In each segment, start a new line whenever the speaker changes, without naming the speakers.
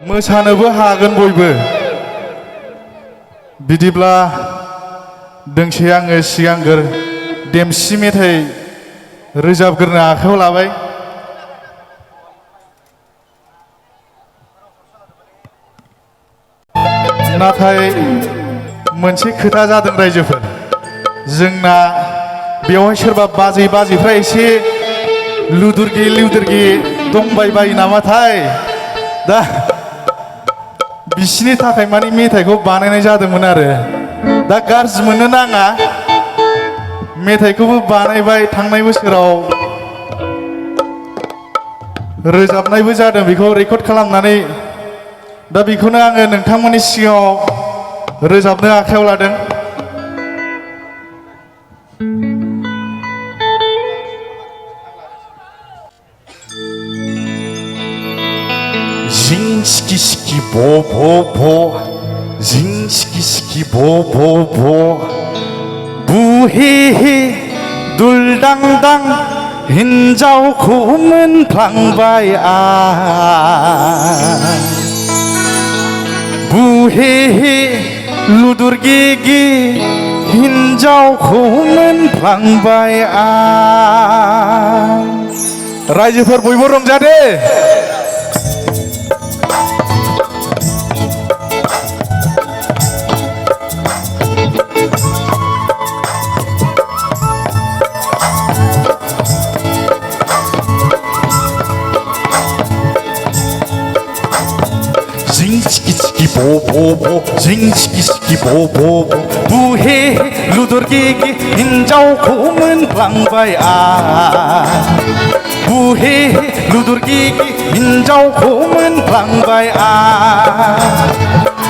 मोसानोबो हागोन बयबो। बिदिब्ला दोंसे आङो सिगांग्रो देमसि मेथाइ रोजाबग्रोनो आखायाव लाबाय। नाथाय मोनसे खोथा जादों रायजोफोर, जोंना बेवहाय सोरबा बाजैफ्रा एसे लुदुरगे दंबायबायो नामाथाय, दा बिसिनि थाखाय माने मेथाइखौ बानायनाय जादोंमोन आरो। दा गाज्रि मोननो नाङा, मेथाइखौबो बानायबाय, थांनाय बोसोराव रोजाबनायबो जादों, बेखौ रेकर्ड खालामनानै। दा बेखौनो आङो नोंथांमोननि सिगाङाव रोजाबनो आखायाव लादों। जिं सिखि सिखि ब ब ब, जिं सिखि सिखि ब ब ब, बु हे हे दुलदां दां, हिन्जावखौ मोनफ्लांबाय आं। बु हे हे लुदुर गे गे, हिन्जावखौ मोनफ्लांबाय आं। रायजोफोर बयबो रंजादो। जिं सिखि सिखि ब ब ब, जिं सिखि सिखि ब ब ब, बु हे हे लुदुर गे गे, हिन्जावखौ मोनफ्लांबाय आं। बु हे हे लुदुर गे गे, हिन्जावखौ मोनफ्लांबाय आं।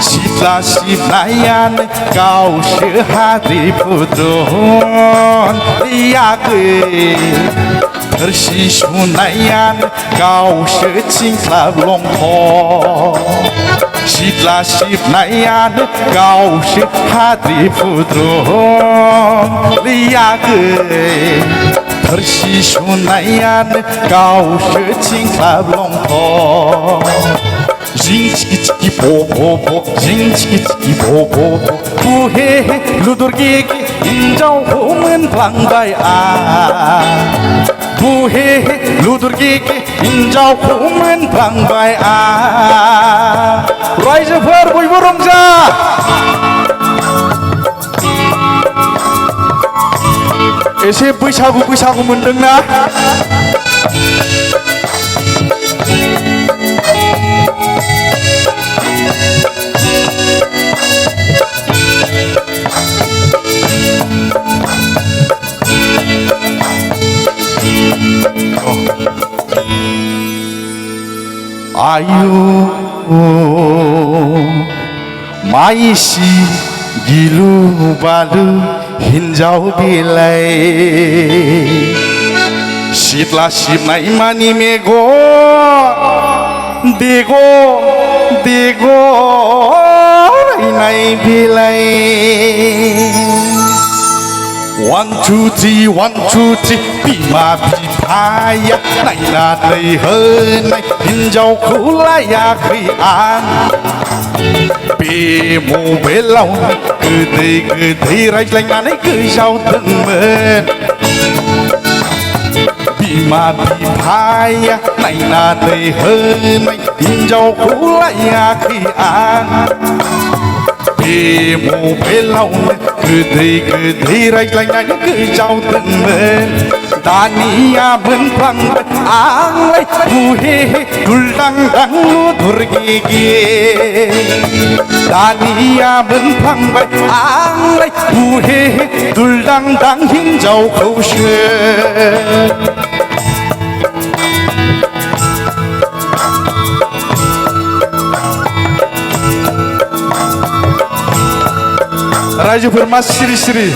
सिथ्ला सिबनायानो गावसो हाद्रि फुद्रुन यागै, थोरसि सुनायानो गावसो थिंख्लाब लंथन। सिथ्ला सिबनायानो गावसो हाद्रि फुद्रुन यागै, थोरसि सुनायानो गावसो थिंख्लाब लंथन। जिं सिखि सिखि ब ब ब, जिं सिखि सिखि ब ब ब, बु हे हे लुदुर गे गे, हिन्जावखौ मोनफ्लांबाय आं। बु हे हे लुदुर गे गे, हिन्जावखौ मोनफ्लांबाय आं। रायजोफोर बयबो रंजा। एसे बैसागु मोनदोंना? आयु माइसि गिलु बालु हिन्जाव बेलाय, सिथ्ला सिबनाय मानि मेगन देग' देग' रायनाय बेलाय। 1 2 3 बिमा बिफाया नायनानै होनाय हिन्जावखौ लायाखै आं। बे मबाइलाव गोदै रायज्लायनानै गोजावदोंमोन। बिमा बिफाया नायनानै होनाय हिन्जावखौ लायाखै आं। बे मबाइलावनो गोदै रायज्लायनानै गोजावदोंमोन। दानिया मोनफ्लांबाय आंलाय बु हे हे दुलदां दां लुदुर गे गे। दानिया मोनफ्लांबाय आंलाय बु हे हे दुलदां दां हिन्जावखौसो। रायजोफोर मा सिरि सिरि,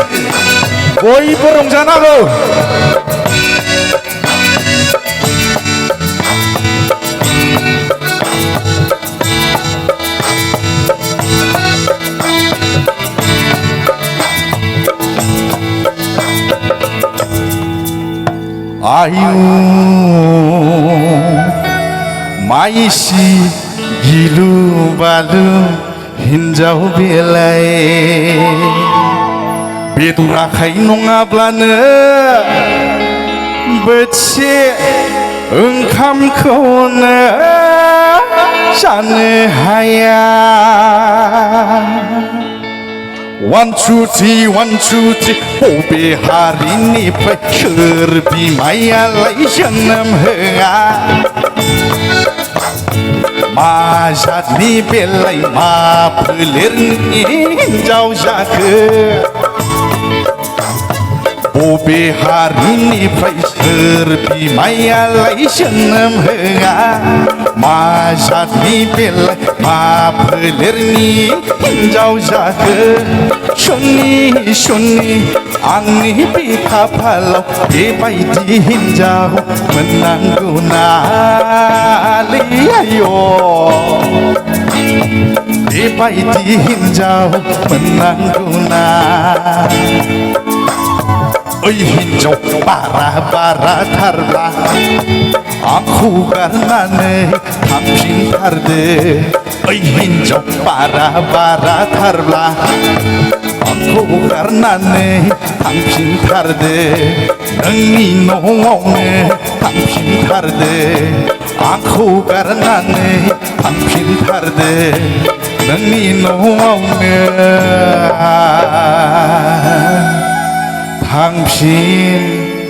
बयबो रंजानांगौ। आयु माइसि गिलु-बालु हिन्जाव बेलाय बेदर आखाइ नङाब्लानो बोथिसे ओंखामखौनो जानो हाया 1 2 3 1 2 3 बबे हारिनिफ्राय सोर बिमायालाय जोनोम होआ मा जातनि बेलाय मा फोलेरनि हिन्जाव जाखो बबे हारिनिफ्राय सोर बिमायालाय जोनोम होआ मा जातनि बेलाय मा फोलेरनि हिन्जाव जाखो सुनि सुनि आंनि बे खाफालाव बेबायदि हिन्जाव मोननांगौ नालै आय' बेबायदि हिन्जाव मोननांगौ ना ओइ हिन्जाव बारा बाराथारब्ला आंखौ गारनानै थांफिनथारदो ओइ हिन्जाव बारा बाराथारब्ला आंखौ गारनानै थांफिनथारदो नोंनि न'आवनो थांफिनथारदो आंखौ गारनानै थांफिनथारदो नोंनि न'आवनो थांफिनथारदो